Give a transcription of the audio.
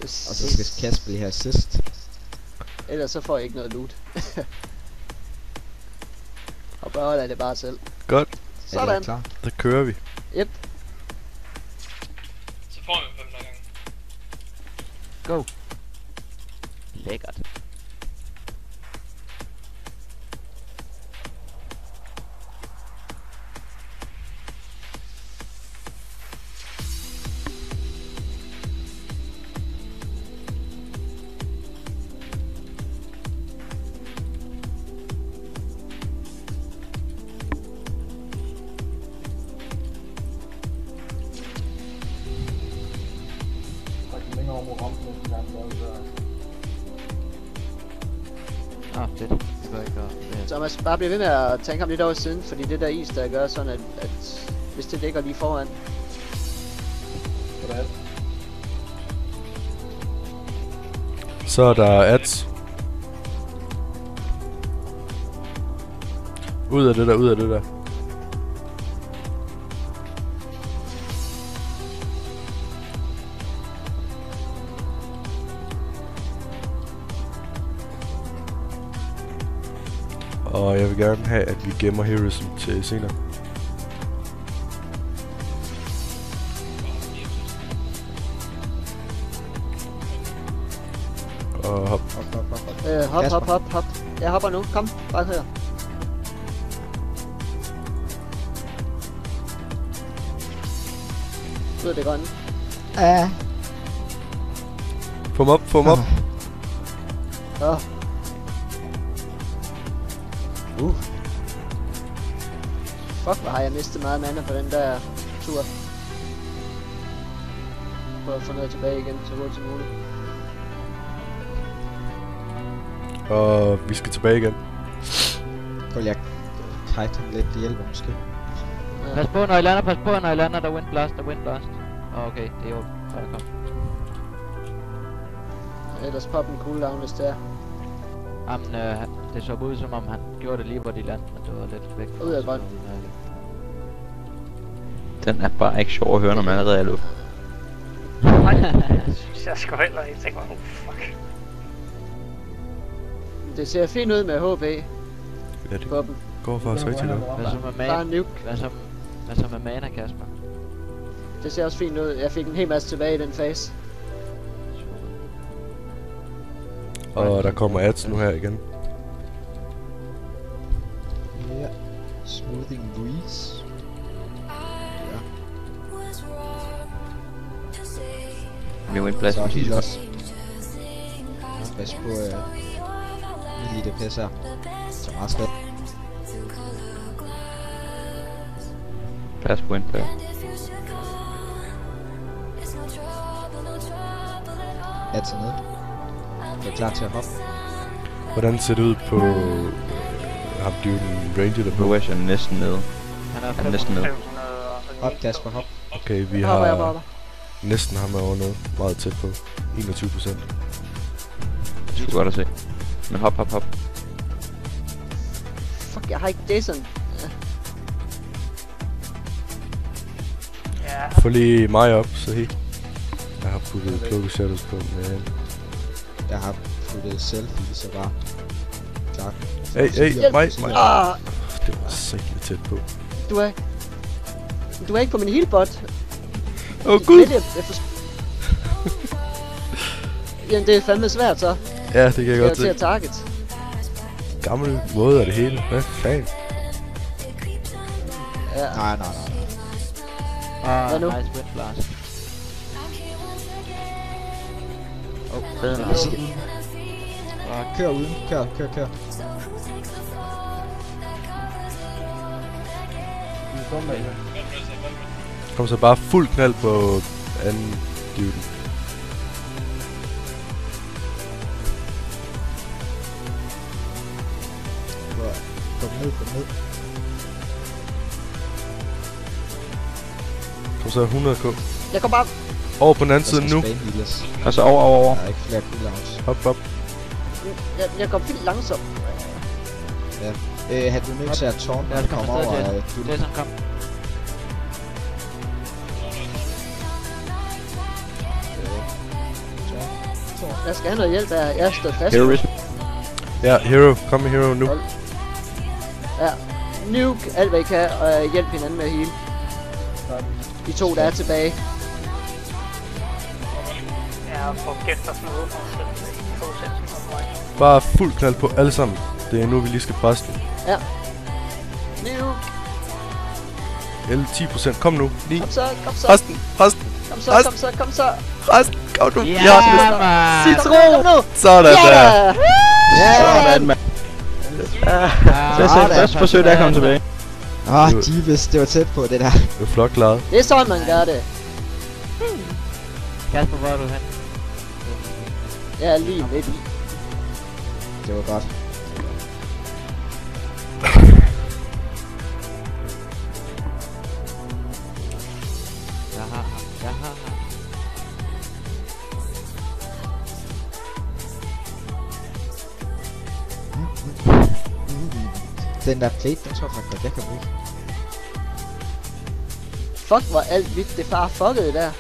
Og så skal Kasper lige have assist. Ellers så får jeg ikke noget loot. Og beholder det bare selv. Godt. Sådan. Klar? Der kører vi. Yep. Så får vi 5 gange. Go. Lækkert. Fedt. Det gør ikke gøre. Thomas, bare bliv ved med at tænke ham lidt over siden, fordi det der is, der gør sådan, at hvis det ligger lige foran. Hvordan? Så er der ads. Ud af det der, ud af det der. Og jeg vil gerne have, at vi gemmer Heroism til senere. Og hop. Hop. Jeg hopper nu. Kom, bare her. Ud af det grønne. Ja. Få ham op, få ham op. Ja. Fuck, hvor har jeg mistet meget mana på den der tur. Prøv at få noget tilbage igen, så hurtigt som muligt. Og vi skal tilbage igen. Prøv lige at kite ham lidt, det hjælper måske. Ja. Pas på, når I lander, pas på, når I lander, der wind blast, der wind blast. Okay, det er jo før der kom. Ellers pop en cooldown, hvis det er. Jamen, det så ud som om han gjorde det lige, hvor de landede, men det var lidt væk. Ud af grøn. Den er bare ikke sjov at høre, når man allerede er i luft. Nej, jeg skal heller ikke tænke mig, fuck. Det ser fint ud med HB Ja, det på dem. går faktisk rigtig godt. Hvad så med Bare en mana? nuke. Hvad så med mana, Kasper? Det ser også fint ud. Jeg fik en hel masse tilbage i den fase. Og der kommer ads nu her igen. Ja. Smoothing breeze. Ja. Vi er windblast Så med heal sidste. også. Pas på lige det pisse her. Så meget skade. Pas på windblast. Ads er nede. Jeg er klar til at hoppe. Hvordan ser det ud på ham dyven ranger der på? Nu er jeg næsten nede. Han er næsten nede. Hop, Kasper, hop. Okay, vi Hopper jeg har hopper. næsten ham over noget. Meget tæt på. 21%. Det skulle godt at se. Men hop. Fuck, jeg har ikke det sådan. Ja. Få lige mig op, så helt. Jeg har puttet Cloak Shadows på, men... Jeg har puttet selfie, så bare klar. Hey, mig. Ah, Det var sikkert tæt på. du er ikke på min healbot. Gud! Jamen, det er fandme svært så. Ja, det kan jeg godt til at se. target. Gammel måde af det hele. Hvad fanden? Ja. Nej. Hvad nu? Nice wind blast. Bare kør uden. Kør. Kom så bare fuld knald på anden dyven. Kom ned. Kom så 100k. Jeg går bare... Over på den anden side nu. Og så over. Der er ikke flere cooldowns. Hop. Jeg går vildt langsomt. Har du nødt til at tårne, når Lad du os komme kommer over afsted, dyben? Jason, kom. Jeg skal have noget hjælp her. Jeg står fast. Hero risk. Ja, Hero. Kom med Hero nu. Ja. Nuke alt hvad I kan, og hjælp hinanden med at heal. De to, der er tilbage. Ja, og få gæster sådan noget for mig. Bare fuld knald på alle sammen. Det er nu, vi lige skal presse den. Ja. Nuke. L 10%. Kom nu. Lige. Kom så, kom så. Pres den. Pres den. Kom så, Pres. kom så, kom så. Pres den. Kom nu. Ja, Ja, man! Citron! Kom nu! sådan der. Ja! Sådan, mand. Første forsøg, der er kommet tilbage. Jeeves, det var tæt på det der. Det er flot klaret. Det er sådan, man gør det. Kasper, hvor er du hen? Jeg er lige midt i. Det var godt. Jeg har ham. Jeg har ham. Den der plate, den tror jeg faktisk godt, jeg kan bruge. Fuck, hvor alt mit det far fuckede der.